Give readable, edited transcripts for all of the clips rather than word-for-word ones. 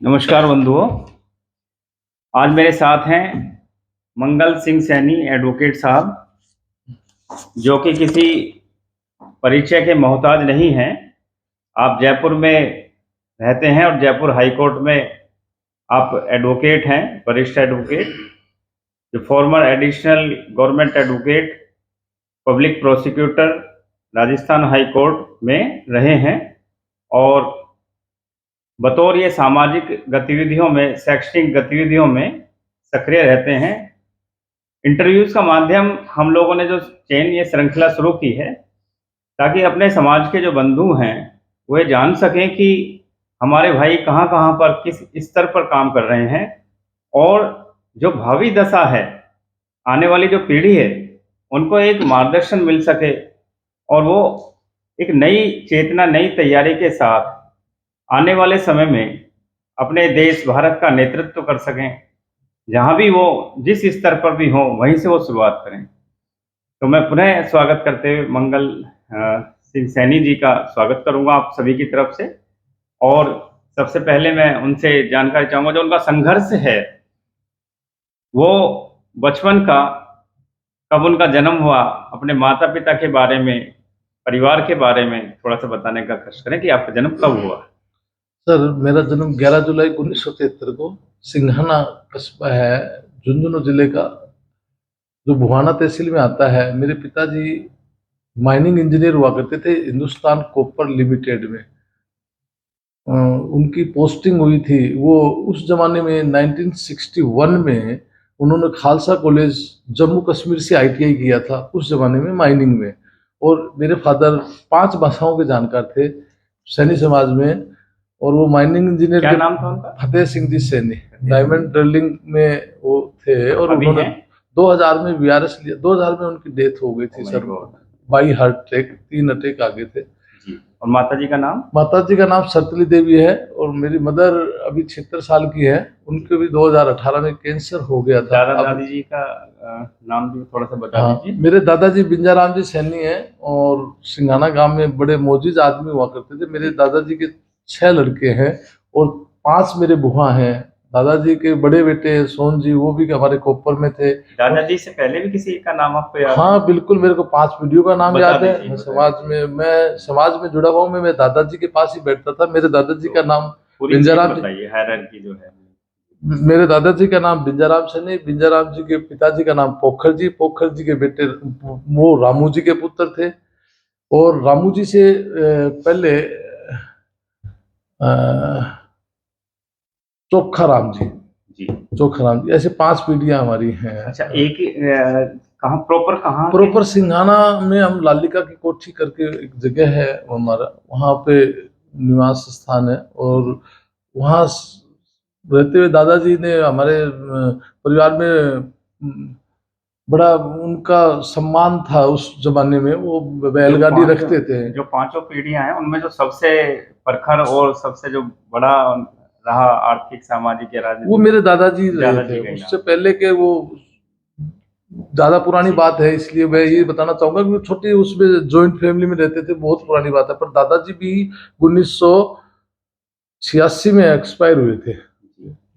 नमस्कार बंधुओं। आज मेरे साथ हैं मंगल सिंह सैनी एडवोकेट साहब, जो कि किसी परिचय के मोहताज नहीं हैं। आप जयपुर में रहते हैं और जयपुर हाई कोर्ट में आप एडवोकेट हैं, वरिष्ठ एडवोकेट, जो farmer additional government advocate, public prosecutor Rajasthan high court में रहे हैं और बतौर ये सामाजिक गतिविधियों में, शैक्षणिक गतिविधियों में सक्रिय रहते हैं। इंटरव्यूज का माध्यम हम लोगों ने जो चेन, ये श्रृंखला शुरू की है ताकि अपने समाज के जो बंधु हैं वो ये जान सकें कि हमारे भाई कहाँ कहाँ पर किस स्तर पर काम कर रहे हैं और जो भावी दशा है, आने वाली जो पीढ़ी है, उनको एक मार्गदर्शन मिल सके और वो एक नई चेतना, नई तैयारी के साथ आने वाले समय में अपने देश भारत का नेतृत्व कर सकें। जहाँ भी वो जिस स्तर पर भी हो वहीं से वो शुरुआत करें। तो मैं पुनः स्वागत करते हुए मंगल सिंह सैनी जी का स्वागत करूंगा आप सभी की तरफ से। और सबसे पहले मैं उनसे जानकारी चाहूंगा, जो उनका संघर्ष है वो बचपन का, कब उनका जन्म हुआ, अपने माता पिता के बारे में, परिवार के बारे में थोड़ा सा बताने का कष्ट करें कि आपका जन्म कब हुआ। सर, मेरा जन्म 11 जुलाई 1973 को सिंघाना कस्बा है, झुंझुनू जिले का, जो भुवाना तहसील में आता है। मेरे पिताजी माइनिंग इंजीनियर हुआ करते थे हिंदुस्तान कॉपर लिमिटेड में। उनकी पोस्टिंग हुई थी वो उस जमाने में 1961 में। उन्होंने खालसा कॉलेज जम्मू कश्मीर से ITI किया था उस जमाने में माइनिंग में। और मेरे फादर 5 भाषाओं के जानकार थे सैनी समाज में, और वो माइनिंग इंजीनियर क्या नाम था उनका? फतेह सिंह जी सैनी, डायमंड ड्रिलिंग में वो थे। और उन्होंने 2000 में VRS लिया। 2000 में उनकी डेथ हो गई थी sir, by heart attack, 3 attack आ गए थे जी। और माता जी का नाम? माता जी का नाम सरतली देवी है। और मेरी मदर अभी 76 साल की है। उनके भी 2018 में कैंसर हो गया था। दादा दादी जी का नाम भी थोड़ा सा बता दीजिए। मेरे दादाजी बिंजाराम जी सैनी हैं और सिंघाना गांव में बड़े मोजिज आदमी हुआ करते थे। मेरे दादाजी के 6 लड़के हैं और 5 मेरे बुआ हैं। दादाजी के बड़े बेटे सोन जी, वो भी हमारे कोपर में थे। दादाजी से पहले भी किसी का नाम आपको याद है? हाँ बिल्कुल, मेरे को 5 वीडियो का नाम याद है। मैं समाज में जुड़ा हुआ हूँ। मैं दादाजी के पास ही बैठता था। मेरे दादाजी का नाम बिंजाराम जी, हायरार्की जो है। मेरे दादाजी का नाम बिंजाराम सैनी, बिंजाराम जी के पिताजी का नाम पोखर जी, पोखर जी के बेटे वो रामू जी के पुत्र थे। और रामू जी से पहले चोखा राम जी, चोखा राम जी, ऐसे 5 पीढ़ियां हमारी हैं। अच्छा, एक कहाँ प्रॉपर सिंघाना में हम लालिका की कोठी करके एक जगह है हमारा, वहाँ पे निवास स्थान है। और वहाँ रहते हुए दादाजी ने हमारे परिवार में बड़ा उनका सम्मान था उस जमाने में। वो बैलगाड़ी रखते थे। जो 5 पीढ़ियां हैं उनमें जो सबसे प्रखर और सबसे जो बड़ा रहा आर्थिक, सामाजिक या राजनीतिक, वो मेरे दादाजी रहे थे। उससे पहले के वो ज्यादा पुरानी बात है, इसलिए मैं ये बताना चाहूंगा कि छोटी उसमें जॉइंट फैमिली में रहते थे। बहुत पुरानी बात है। पर दादाजी भी 1986 में एक्सपायर हुए थे।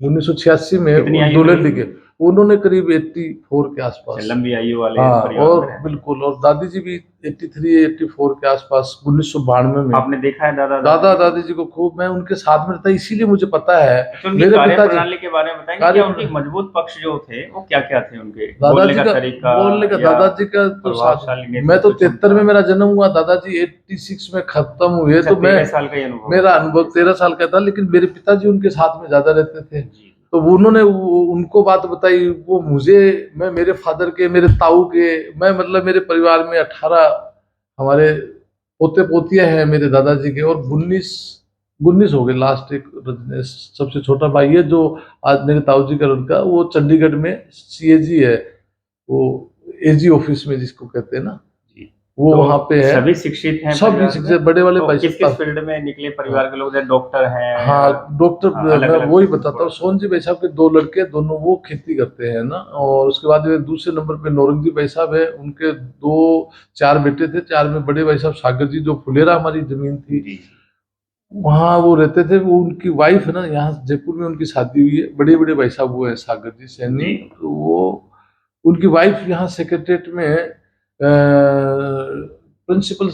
1986 में दुल्हन लिखे। उन्होंने करीब 84 के आसपास, लंबी आयु वाले। हाँ, और बिल्कुल। और दादी जी भी 83-84 के आसपास 1992 में। आपने देखा है दादा दादी जी को खूब। मैं उनके साथ में था, इसीलिए मुझे पता है। मेरे पिताजी के बारे में बताएंगे, क्या उनके मजबूत पक्ष जो थे वो क्या क्या थे? उनके दादाजी का बोलने का, दादाजी का तो साथ, मैं तो 73 में मेरा जन्म हुआ, दादाजी 86 में खत्म हुए। तो मैं, मेरा अनुभव 13 साल का था। लेकिन मेरे पिताजी उनके साथ में ज्यादा रहते थे। तो उन्होंने उनको बात बताई, वो मुझे, मैं मेरे फादर के, मेरे ताऊ के, मैं मतलब मेरे परिवार में 18 हमारे पोते पोतियां हैं मेरे दादाजी के। और 19 हो गए। लास्ट एक रजनीश सबसे छोटा भाई है, जो आज मेरे ताऊ जी का लड़का, वो चंडीगढ़ में CAG है, वो AG ऑफिस में जिसको कहते हैं ना, वो तो वहाँ पे है। सभी शिक्षित हैं, सभी शिक्षित, बड़े वाले तो किस फील्ड में निकले परिवार के लोग? डॉक्टर हैं? हाँ डॉक्टर, मैं वही बताता हूँ। सोन जी भाई साहब के 2 लड़के, दोनों वो खेती करते हैं ना। और उसके बाद में दूसरे नंबर पे नौरंग जी भाई साहब है, उनके 4 बेटे थे। 4 में बड़े भाई साहब सागर जी, जो फुलेरा हमारी जमीन थी, वहाँ वो रहते थे। वो उनकी वाइफ है ना, यहाँ जयपुर में उनकी शादी हुई है, बड़े बड़े भाई साहब वो है सागर जी सैनी। तो वो उनकी वाइफ यहाँ सेक्रेटरीट में प्रिंसिपल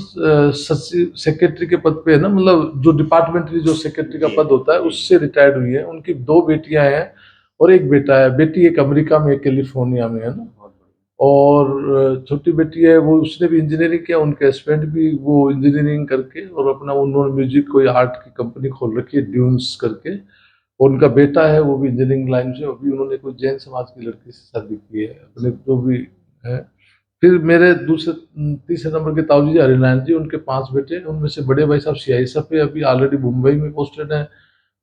सेक्रेटरी के पद पे है ना, मतलब जो डिपार्टमेंटरी जो सेक्रेटरी का पद होता है उससे रिटायर्ड हुई है। उनकी 2 बेटियां हैं और एक बेटा है। बेटी एक अमेरिका में, एक कैलिफोर्निया में है ना। और छोटी बेटी है वो, उसने भी इंजीनियरिंग किया। उनके हस्बैंड भी वो इंजीनियरिंग करके और अपना उन्होंने म्यूजिक कोई आर्ट की कंपनी खोल रखी है ड्यून्स करके। और उनका बेटा है वो भी इंजीनियरिंग लाइन से, अभी उन्होंने कोई जैन समाज की लड़की से शादी की है अपने जो भी है। फिर मेरे दूसरे तीसरे नंबर के ताऊ जी हरिनारायण जी, उनके 5 बेटे हैं। उनमें से बड़े भाई साहब सीआईएसएफ पे अभी ऑलरेडी मुंबई में पोस्टेड हैं।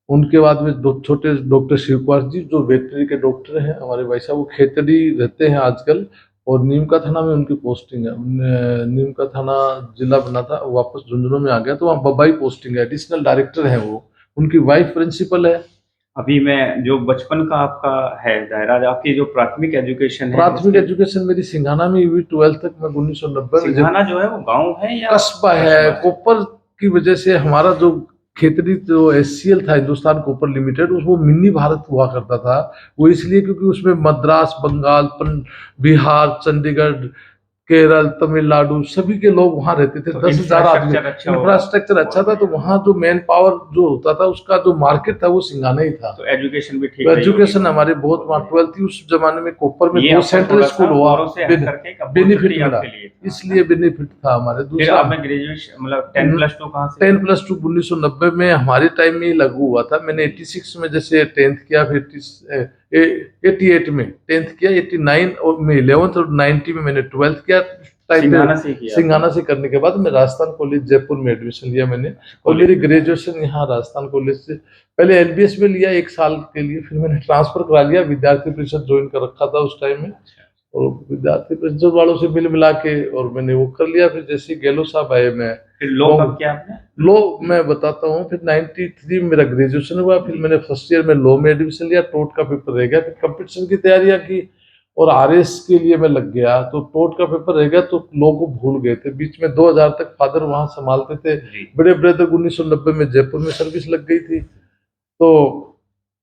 उनके बाद में 2 छोटे डॉक्टर शिव कुमार जी जो वेटनरी के डॉक्टर हैं हमारे भाई साहब, वो खेतड़ी रहते हैं आजकल। और नीमका थाना में उनकी पोस्टिंग है। नीमका थाना जिला बना था, वापस झुंझुनू में आ गया, तो वहाँ बबाई पोस्टिंग है, एडिशनल डायरेक्टर है वो। उनकी वाइफ प्रिंसिपल है। अभी मैं जो बचपन का आपका है दायरा, आपकी जो प्राथमिक एजुकेशन है, प्राथमिक एजुकेशन मेरी सिंघाना में हुई, 12th तक मैं 1990 में। सिंघाना जो है वो गांव है या कस्बा है? कॉपर की वजह से हमारा जो खेतरी जो एससीएल था, हिंदुस्तान कॉपर लिमिटेड, वो मिनी भारत हुआ करता था। वो इसलिए क्योंकि उसमें मद्रास, बंगाल, बिहार, चंडीगढ़, केरल, तमिलनाडु सभी के लोग वहां रहते थे। तो 10,000 आदमी। इंफ्रास्ट्रक्चर अच्छा था, तो वहाँ जो मैन पावर जो होता था उसका जो मार्केट था वो सिंघाना ही था। तो एजुकेशन भी ठीक, एजुकेशन हमारे बहुत वहाँ 12th उस जमाने में कोपर में 2 सेंट्रल स्कूल हुआ, बेनिफिट मिला, इसलिए बेनिफिट था हमारे। दूसरा आपने ग्रेजुएशन मतलब 10+2 कहाँ से? 10+2 1990 में हमारे टाइम में ही लागू हुआ था। मैंने 86 में जैसे 10th किया, फिर 88 में 10th किया, 89 में 11th और 90 में मैंने 12th किया। सिंघाना से करने के बाद मैं राजस्थान कॉलेज जयपुर में एडमिशन लिया मैंने। और मेरी ग्रेजुएशन यहाँ राजस्थान कॉलेज से, पहले एलबीएस में लिया 1 साल के लिए, फिर मैंने ट्रांसफर करा लिया, विद्यार्थी परिषद ज्वाइन कर रखा था उस टाइम में। और विद्यार्थी परिषद वालों से मिल मिला के और मैंने वो कर लिया। फिर जैसे गहलोत साहब आए, मैं फिर लो कब किया आपने? लो मैं बताता हूँ। फिर 93 में मेरा ग्रेजुएशन हुआ, फिर मैंने फर्स्ट ईयर में लो में एडमिशन लिया, टोट का पेपर रह गया, फिर कंपटीशन की तैयारियां की और आरएस के लिए मैं लग गया। तो टोट का पेपर रह गया तो लो को भूल गए थे। बीच में 2000 तक फादर वहां संभालते थे। बड़े ब्रदर 1990 में जयपुर में सर्विस लग गई थी, तो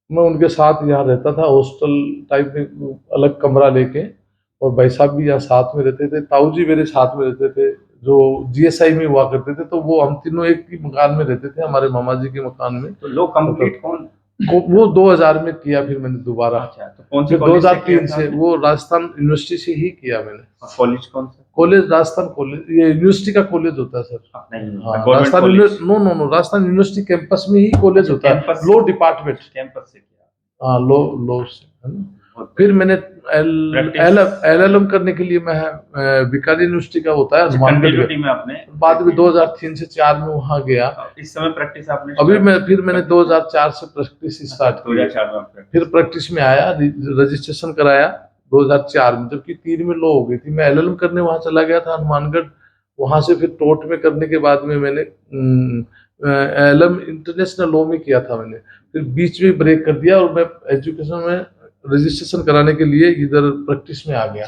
मैं उनके साथ यहाँ रहता था हॉस्टल टाइप में, अलग कमरा लेके। और भाई साहब भी यहाँ साथ में रहते थे, ताऊ जी मेरे साथ में रहते थे जो जीएसआई में हुआ करते थे। तो वो हम तीनों एक ही मकान में रहते थे, हमारे मामा जी के मकान में। तो लो कंप्लीट कौन? वो 2000 में किया, फिर मैंने दोबारा। अच्छा, तो कौन से 2003 से वो राजस्थान यूनिवर्सिटी से ही किया मैंने। कॉलेज कौन सा? कॉलेज राजस्थान कॉलेज, ये यूनिवर्सिटी का कॉलेज होता है सर। हाँ, Rajasthan no Rajasthan university campus में ही कॉलेज होता है, लो डिपार्टमेंट कैंपस से किया। हाँ, लो से है ना। फिर मैंने एलएलएम करने के लिए मैं बीकानेर यूनिवर्सिटी का होता है हनुमानगढ़ में आपने, बाद में 2003 से 4 में वहाँ गया। इस समय प्रैक्टिस आपने अभी मैंने 2004 से प्रैक्टिस स्टार्ट की। फिर प्रैक्टिस में आया, रजिस्ट्रेशन कराया 2004 में, जबकि 3 में लो हो गई थी। मैं एलएलएम करने वहाँ चला गया था हनुमानगढ़। वहाँ से फिर टोट में करने के बाद में मैंने एलएलएम इंटरनेशनल लॉ में किया था मैंने। फिर बीच में ब्रेक कर दिया और मैं एजुकेशन में रजिस्ट्रेशन कराने के लिए इधर प्रैक्टिस में आ गया।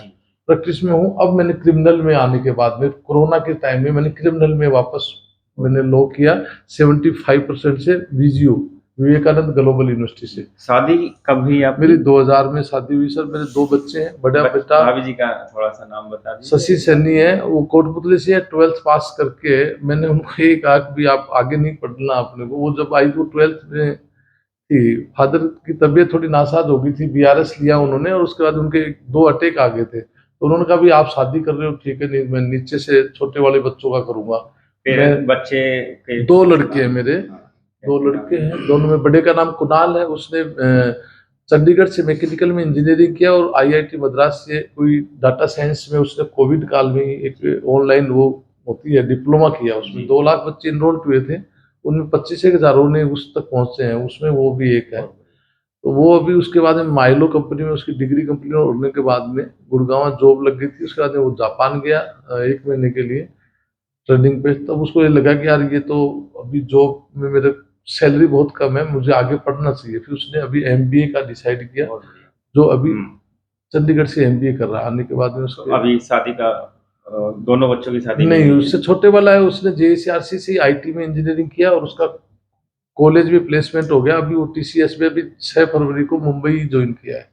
प्रैक्टिस में हूँ। अब मैंने क्रिमिनल में आने के बाद में, कोरोना के टाइम में मैंने क्रिमिनल में वापस मैंने लॉ किया 75% से वीजीयू, विवेकानंद ग्लोबल यूनिवर्सिटी से। शादी कब हुई आप? मेरी 2000 में शादी हुई सर। मेरे 2 बच्चे हैं। बड़ा बेटा भाभी जी का थोड़ा सा नाम बता दीजिए। शशि सैनी है, वो कोटपुतली से है। 12th पास करके मैंने उनको ये कहा कि भी आप आगे नहीं पढ़ना आपने को। वो जब आई तो 12th में थी, फादर की तबीयत थोड़ी नासाज हो गई थी, बीआरएस लिया उन्होंने और उसके बाद उनके 2 अटैक आ गए थे। तो उन्होंने कहा भी आप शादी कर रहे हो ठीक है, नहीं मैं नीचे से छोटे वाले बच्चों का करूंगा। मैं बच्चे 2 लड़के हैं मेरे, 2 लड़के हैं। दोनों में बड़े का नाम कुणाल है, उसने चंडीगढ़ से मैकेनिकल में इंजीनियरिंग किया और आईआईटी मद्रास से कोई डाटा साइंस में उसने कोविड काल में ही एक ऑनलाइन वो होती है डिप्लोमा किया। उसमें 2 लाख बच्चे इनरोल्ड हुए थे, उनमें 25,000 ने उस तक पहुंचे हैं, उसमें वो भी एक है। तो वो अभी उसके बाद में माइलो कंपनी में उसकी डिग्री कंप्लीट होने के बाद में गुड़गांव जॉब लग गई थी। उसके बाद में वो जापान गया 1 महीने के लिए ट्रेनिंग पे। तब उसको ये लगा कि यार ये तो अभी जॉब में मेरे सैलरी बहुत कम है, मुझे आगे पढ़ना चाहिए। फिर उसने अभी एमबीए का डिसाइड किया, जो अभी चंडीगढ़ से एमबीए कर रहा है। आने के बाद में उसको अभी शादी का दोनों बच्चों की शादी नहीं, उससे छोटे वाला है, उसने जेएसआरसी से आईटी में इंजीनियरिंग किया और उसका कॉलेज में प्लेसमेंट हो गया, अभी वो TCS में अभी 6 फरवरी को मुंबई ज्वाइन किया है,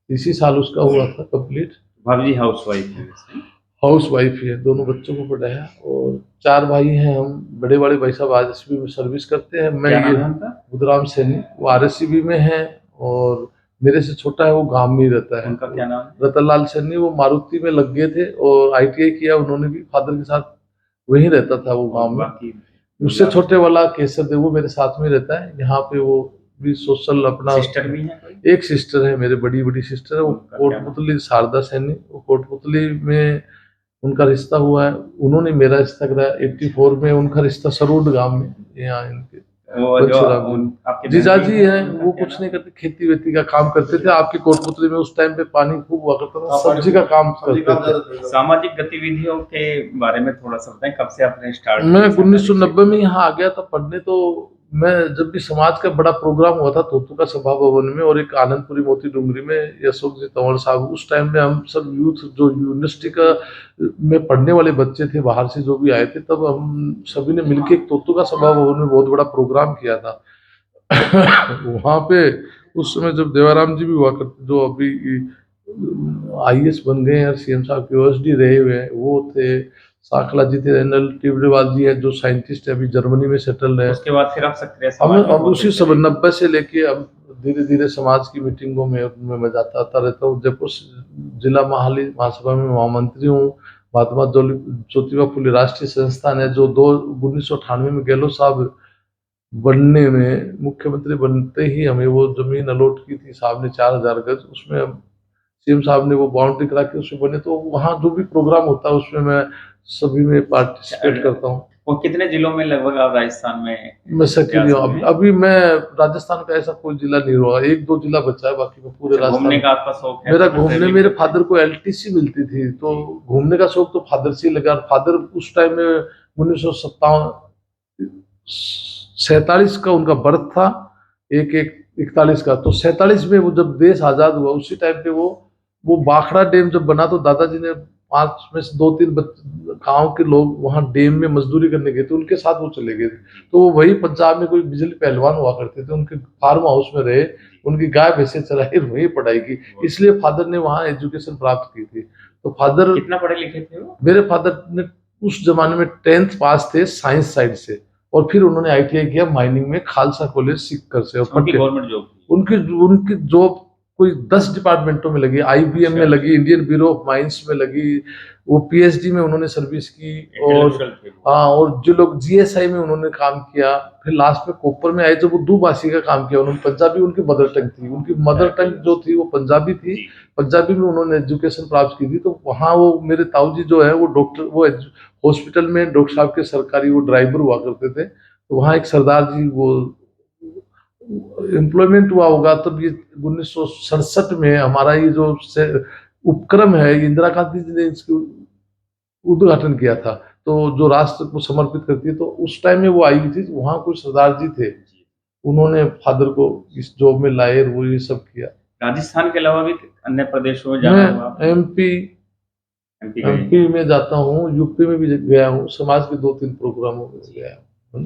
इसी साल उसका हुआ था कंप्लीट। भाभी जी हाउसवाइफ है वैसे? हाउस वाइफ ही है, दोनों बच्चों को पढ़ाया और 4 भाई हैं हम। बड़े बड़े भाई साहब RSCB में सर्विस करते हैं। मैं क्या नाम ये है उनका? बुधराम सैनी, वो RSCB में है और मेरे से छोटा है, वो गांव में ही रहता है। उनका क्या नाम है? रतनलाल सैनी, वो मारुति में लग गए थे और ITI किया उन्होंने भी, फादर के साथ वहीं रहता था वो गांव में। बाकी उससे छोटे वाला केसर देव, वो मेरे साथ में रहता है यहाँ पे, वो भी सोशल अपना। सिस्टर भी है कोई? एक सिस्टर है, मेरे बड़ी सिस्टर है, वो उनका क्या नाम? कोटपुतली शारदा सैनी, वो कोटपुतली में उनका रिश्ता हुआ है। उन्होंने मेरा रिश्ता कराया 84 में, उनका रिश्ता सरूड गांव में, यहाँ इनके वो जो आपके जीजाजी हैं, वो कुछ नहीं करते, खेती वेती का काम करते थे। आपके कोटपुतली में उस टाइम पे पानी खूब हुआ करता था, सब्जी का काम करते थे। सामाजिक गतिविधियों के बारे में थोड़ा सा बताएं, कब से आपने स्टार्ट? मैं 1990 में यहाँ आ गया था पढ़ने। तो मैं जब भी समाज का बड़ा प्रोग्राम हुआ था तोतु का सभा भवन में और एक आनंदपुरी मोती डूंगरी में, अशोक जी तंवर साहब, उस टाइम में हम सब यूथ जो यूनिवर्सिटी का में पढ़ने वाले बच्चे थे बाहर से जो भी आए थे, तब हम सभी ने मिलकर एक तोतु का सभा भवन में बहुत बड़ा प्रोग्राम किया था। वहाँ पे उस समय जब देवाराम जी भी हुआ करते, जो अभी IAS बन गए हैं, CM साहब के OSD रहे हुए हैं, वो थे। साखला जी थे, रेनल टिब्रेवाल जी है जो साइंटिस्ट है, अभी जर्मनी में सेटल है। उसके बाद फिर आप सक्रिय हम उसी सब 90 से लेके अब धीरे धीरे समाज की मीटिंगों में उनमें मैं जाता रहता हूँ। जयपुर जिला महासभा में महामंत्री हूँ। महात्मा ज्योतिबा फुले राष्ट्रीय संस्थान है, जो 1998 में गहलोत साहब बनने में, मुख्यमंत्री बनते ही हमें वो जमीन अलॉट की थी साहब ने 4000 गज, उसमें CM साहब ने वो बाउंड्री करा के उसमें बने। तो वहाँ जो भी प्रोग्राम होता है उसमें मैं सभी में पार्टिसिपेट करता हूँ। और कितने जिलों में लगभग आप राजस्थान में? मैं सक्रिय हूँ। अभी मैं राजस्थान का ऐसा कोई जिला नहीं हुआ, 1-2 जिला बचा है, बाकी मैं पूरे राजस्थान। घूमने का आपका शौक है? मेरा घूमने, मेरे फादर को LTC मिलती थी, तो घूमने का शौक तो फादर से ही लगा। फादर उस टाइम में 1947 का उनका बर्थ था, 41 का, तो 47 में वो जब देश आजाद हुआ उसी टाइम पे वो बाखड़ा डैम जब बना, तो दादाजी ने 5 में से 2-3 गांव के लोग वहां डैम में मजदूरी करने गए थे, उनके साथ वो चले गए थे। तो वो वही पंजाब में कोई बिजली पहलवान हुआ करते थे, उनके फार्म हाउस में रहे, उनकी गाय भैंसे चराई, वही पढ़ाई की, इसलिए फादर ने वहां एजुकेशन प्राप्त की थी। तो फादर कितना पढ़े लिखे थे वो? मेरे फादर ने उस जमाने में 10th पास थे साइंस साइड से, और फिर उन्होंने ITI किया माइनिंग में खालसा कॉलेज सीकर से। और गवर्नमेंट जॉब? उनकी जॉब कोई 10 डिपार्टमेंटों में लगी, IBM में लगी, इंडियन ब्यूरो ऑफ माइंस में लगी, वो PhD में उन्होंने सर्विस की, और हाँ, और जो लोग GSI में उन्होंने काम किया। फिर लास्ट में कॉपर में आए, जब वो दुभाषी का काम किया उन्होंने, पंजाबी उनकी मदर टंग थी, उनकी मदर टंग जो थी वो पंजाबी थी, पंजाबी में उन्होंने एजुकेशन प्राप्त की थी। तो वहाँ वो मेरे ताऊ जी जो है वो डॉक्टर, वो हॉस्पिटल में डॉक्टर साहब के सरकारी वो ड्राइवर हुआ करते थे। तो वहाँ एक सरदार जी वो एम्प्लॉयमेंट हुआ होगा, तब ये 1967 में हमारा ये जो उपक्रम है, इंदिरा गांधी जी ने इसको उद्घाटन किया था, तो जो राष्ट्र को समर्पित करती है, तो उस टाइम में वो आई हुई थी। वहाँ कुछ सरदार जी थे, उन्होंने फादर को इस जॉब में लाए, वो ये सब किया। राजस्थान के अलावा भी अन्य प्रदेशों में जाना हुआ? MP में जाता हूँ, UP में भी गया हूँ, समाज के 2-3 प्रोग्रामों में गया हूँ।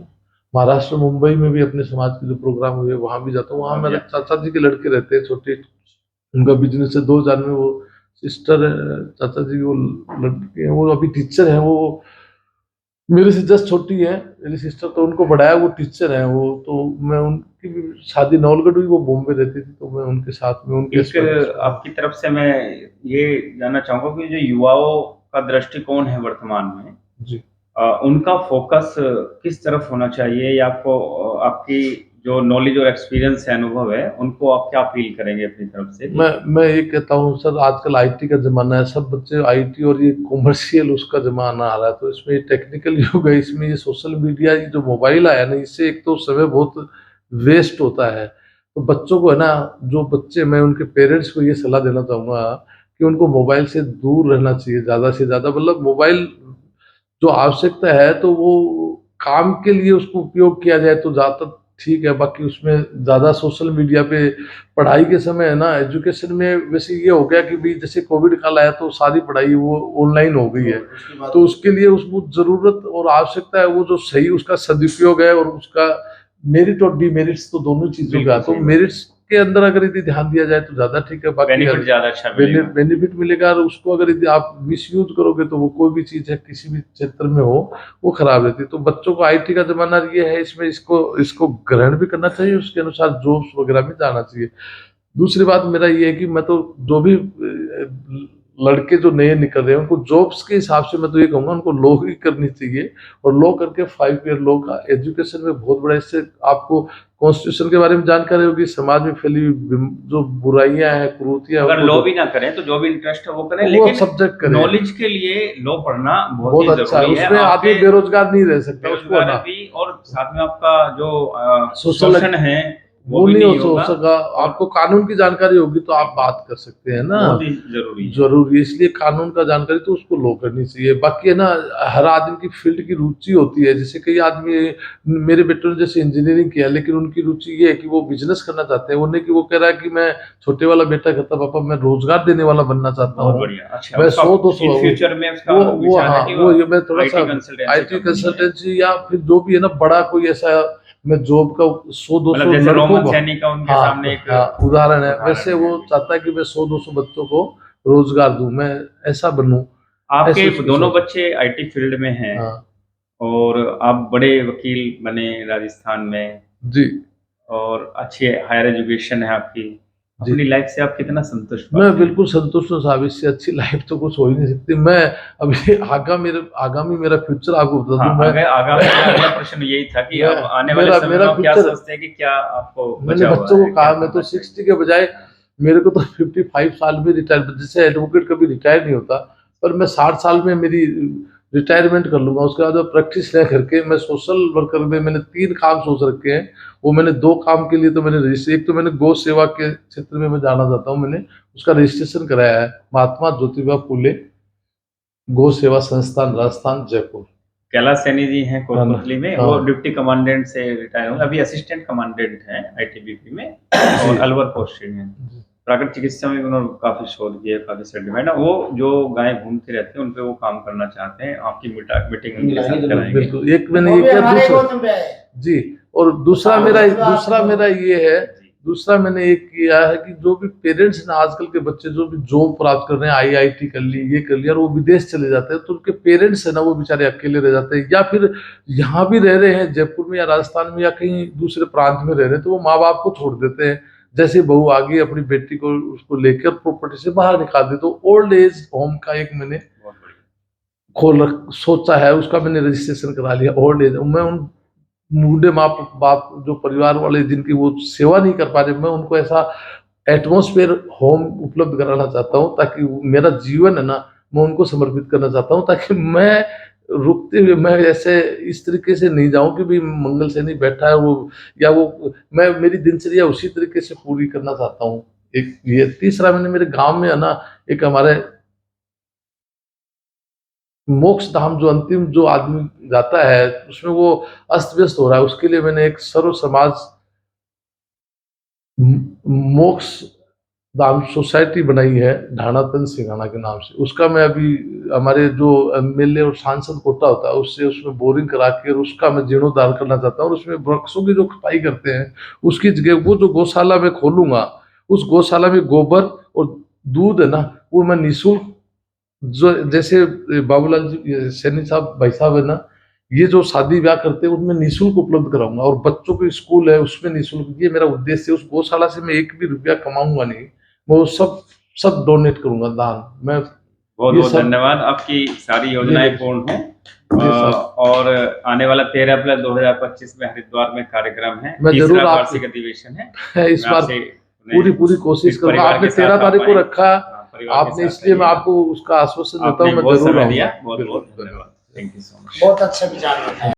महाराष्ट्र मुंबई में भी अपने समाज के जो प्रोग्राम हुए वहां भी जाता हूँ। वहाँ मेरे चाचा जी के लड़के रहते हैं छोटे, उनका बिजनेस है। 2000 में वो सिस्टर चाचा जी वो लड़के हैं, वो अभी टीचर हैं, वो मेरे से जस्ट छोटी है मेरी सिस्टर, तो उनको बढ़ाया, वो टीचर है वो। तो मैं उनकी भी शादी नवलगढ़ हुई, वो बॉम्बे रहती थी, तो मैं उनके साथ में उनके आपकी तरफ से मैं ये जानना चाहूंगा कि जो युवाओं का दृष्टिकोण है वर्तमान में जी, उनका फोकस किस तरफ होना चाहिए, या आपको आपकी जो नॉलेज और एक्सपीरियंस है, अनुभव है, उनको आप क्या अपील करेंगे अपनी तरफ से? मैं ये कहता हूँ सर, आजकल IT का जमाना है, सब बच्चे IT और ये कॉमर्शियल उसका जमाना आ रहा है, तो इसमें टेक्निकल युग है, इसमें ये सोशल मीडिया, ये जो मोबाइल आया ना, इससे एक तो समय बहुत वेस्ट होता है। तो बच्चों को है ना, जो बच्चे, मैं उनके पेरेंट्स को ये सलाह देना चाहूँगा कि उनको मोबाइल से दूर रहना चाहिए ज़्यादा से ज़्यादा। मतलब मोबाइल जो आवश्यकता है तो वो काम के लिए उसको उपयोग किया जाए तो ज़्यादा ठीक है, बाकी उसमें ज़्यादा सोशल मीडिया पे पढ़ाई के समय है ना, एजुकेशन में वैसे ये हो गया कि भाई जैसे कोविड काल आया तो सारी पढ़ाई वो ऑनलाइन हो गई है, तो उसके लिए उसको ज़रूरत और आवश्यकता है वो जो सही उसका सदुपयोग है और उसका मेरिट और डिमेरिट्स तो दोनों चीजों का, तो मेरिट्स के अंदर अगर यदि ध्यान दिया जाए तो ज्यादा ठीक है, बाकी बेनिफिट ज्यादा अच्छा मिलेगा। बेनिफिट मिलेगा। और उसको अगर यदि आप मिस यूज करोगे तो वो कोई भी चीज है किसी भी क्षेत्र में हो वो खराब रहती है। तो बच्चों को आईटी का जमाना ये है, इसमें इसको ग्रहण भी करना चाहिए, उसके अनुसार जॉब्स वगैरह में जाना चाहिए। दूसरी बात मेरा ये है कि मैं तो जो भी लड़के जो नए निकल रहे हैं उनको जॉब्स के हिसाब से मैं तो ये कहूँगा उनको लॉ ही करनी चाहिए, और लॉ करके 5 ईयर लॉ का एजुकेशन में बहुत बड़ा, इससे आपको कॉन्स्टिट्यूशन के बारे में जानकारी होगी, समाज में फैली जो बुराइयां हैं, कुरीतियां, अगर लॉ भी ना करें तो जो भी इंटरेस्ट है वो करें, वो लेकिन सब्जेक्ट करें। नॉलेज के लिए लॉ पढ़ना बहुत ही अच्छा है, जरूरी उसमें आदमी बेरोजगार नहीं रह सकता, उसको बेरोजगार भी, और साथ में आपका जो सोशल शोषण है वो नहीं हो सका। आपको कानून की जानकारी होगी तो आप बात कर सकते हैं ना, बहुत ही जरूरी है। इसलिए कानून का जानकारी तो उसको लो करनी चाहिए। बाकी है ना, हर आदमी की फील्ड की रुचि होती है। जैसे कई आदमी, मेरे बेटे ने जैसे इंजीनियरिंग किया, लेकिन उनकी रुचि ये है कि वो बिजनेस करना चाहते हैं, वो नहीं कि वो कह रहा है कि मैं, छोटे वाला बेटा कहता पापा मैं रोजगार देने वाला बनना चाहता हूँ, मैं 100-200 फ्यूचर में उसका वो हाँ वो ये मैं थोड़ा सा IT कंसल्टेंसी या फिर जो भी है ना बड़ा कोई ऐसा, मैं जॉब का 100-200 लड़कों को, उदाहरण है, वैसे वो चाहता है कि मैं 100-200 बच्चों को रोजगार दूं, मैं ऐसा बनूं। आपके दोनों बच्चे IT फील्ड में हैं, और आप बड़े वकील बने राजस्थान में जी, और अच्छी हायर एजुकेशन है आपकी, अपनी लाइफ से आप कितना संतुष्ट? मैं बिल्कुल संतुष्ट हूँ साहब, इससे अच्छी लाइफ तो कुछ हो ही नहीं सकती। मैं अभी आगामी मेरा फ्यूचर आपको बता दूं। मैं अगला प्रश्न यही था कि अब आने वाले समय में क्या सोचते हैं कि क्या आपको मैंने बच्चों को कहा, मैं तो 60 के बजाय मेरे को तो 55 साल में रिटायर, जैसे एडवोकेट कभी रिटायर नहीं होता, पर मैं 60 साल में मेरी रिटायरमेंट कर लूंगा। उसके बाद प्रैक्टिस रह करके मैं सोशल वर्कर में, मैंने 3 काम सोच रखे हैं। वो मैंने 2 काम के लिए तो मैंने रजिस्टर, एक तो मैंने गौ सेवा के क्षेत्र में मैं जाना चाहता हूँ, मैंने उसका रजिस्ट्रेशन कराया है, महात्मा ज्योतिबा फूले गौ सेवा संस्थान, राजस्थान, जयपुर। कैलाश सैनी जी हैं कोटपुतली में, वो डिप्टी कमांडेंट से रिटायर हुए, अभी असिस्टेंट कमांडेंट हैं ITBP में, और अलवर पोस्टेड हैं। प्राकृतिक चिकित्सा में उन्होंने काफी शोध किया, काफी सर्टिफाइड है। वो जो गाय घूमती रहती है उन पे वो काम करना चाहते हैं, आपकी मीटिंग उनके साथ कराएंगे। बिल्कुल, एक मैंने ये किया जी, और दूसरा मेरा ये है, दूसरा मैंने एक किया है कि जो भी पेरेंट्स ना, आजकल के बच्चे जो भी जॉब प्राप्त कर रहे हैं, IIT कर ली, ये कर लिया, और वो विदेश चले जाते हैं, तो उनके पेरेंट्स है ना वो बेचारे अकेले रह जाते हैं, या फिर यहाँ भी रह रहे हैं जयपुर में या राजस्थान में या कहीं दूसरे प्रांत में रह रहे हैं, तो वो माँ बाप को छोड़ देते हैं। जैसे बहू आ गई, अपनी बेटी को उसको लेकर प्रॉपर्टी से बाहर निकाल दे। तो ओल्ड एज होम का एक मैंने सोचा है, उसका मैंने रजिस्ट्रेशन करा लिया। ओल्ड एज मैं उन बूढ़े माँ बाप जो परिवार वाले जिनकी वो सेवा नहीं कर पा रहे, मैं उनको ऐसा एटमॉस्फेयर होम उपलब्ध कराना चाहता हूँ, ताकि मेरा जीवन है ना मैं उनको समर्पित करना चाहता हूँ, ताकि मैं रुकते हुए मैं ऐसे इस तरीके से नहीं जाऊं कि भी मंगल से नहीं बैठा है वो, या वो मैं मेरी दिनचर्या उसी तरीके से पूरी करना चाहता हूँ। एक ये तीसरा, मैंने मेरे गांव में है ना एक हमारे मोक्ष धाम जो अंतिम जो आदमी जाता है उसमें वो अस्त व्यस्त हो रहा है, उसके लिए मैंने एक सर्व समाज मोक्ष धाम सोसाइटी बनाई है ढाणातन सिंघाना के नाम से। उसका मैं अभी हमारे जो MLA और सांसद कोटा होता है उससे उसमें बोरिंग करा के उसका मैं जीर्णोद्धार करना चाहता हूँ, और उसमें वृक्षों की जो कटाई करते हैं उसकी जगह वो जो गौशाला में खोलूंगा, उस गौशाला में गोबर और दूध है ना वो मैं निःशुल्क, जो जैसे बाबूलाल जी सैनी साहब भाई साहब है ना, ये जो शादी ब्याह करते हैं उनमें निःशुल्क उपलब्ध कराऊंगा, और बच्चों के स्कूल है उसमें निःशुल्क। ये मेरा उद्देश्य है। उस गौशाला से मैं 1 भी रुपया कमाऊंगा नहीं, वो सब डोनेट करूंगा, दान। मैं बहुत धन्यवाद, आपकी सारी योजनाएं पूर्ण हों, और आने वाला 13 अप्रैल 2025 में हरिद्वार में कार्यक्रम है, मैं जरूर वार्षिक अधिवेशन है, इस बार पूरी कोशिश करूंगा। आपने 13 तारीख को रखा, आपने, इसलिए मैं आपको उसका आश्वासन देता हूँ, मैं जरूर आऊंगा। बहुत धन्यवाद, थैंक यू सो मच। बहुत अच्छा विचार है।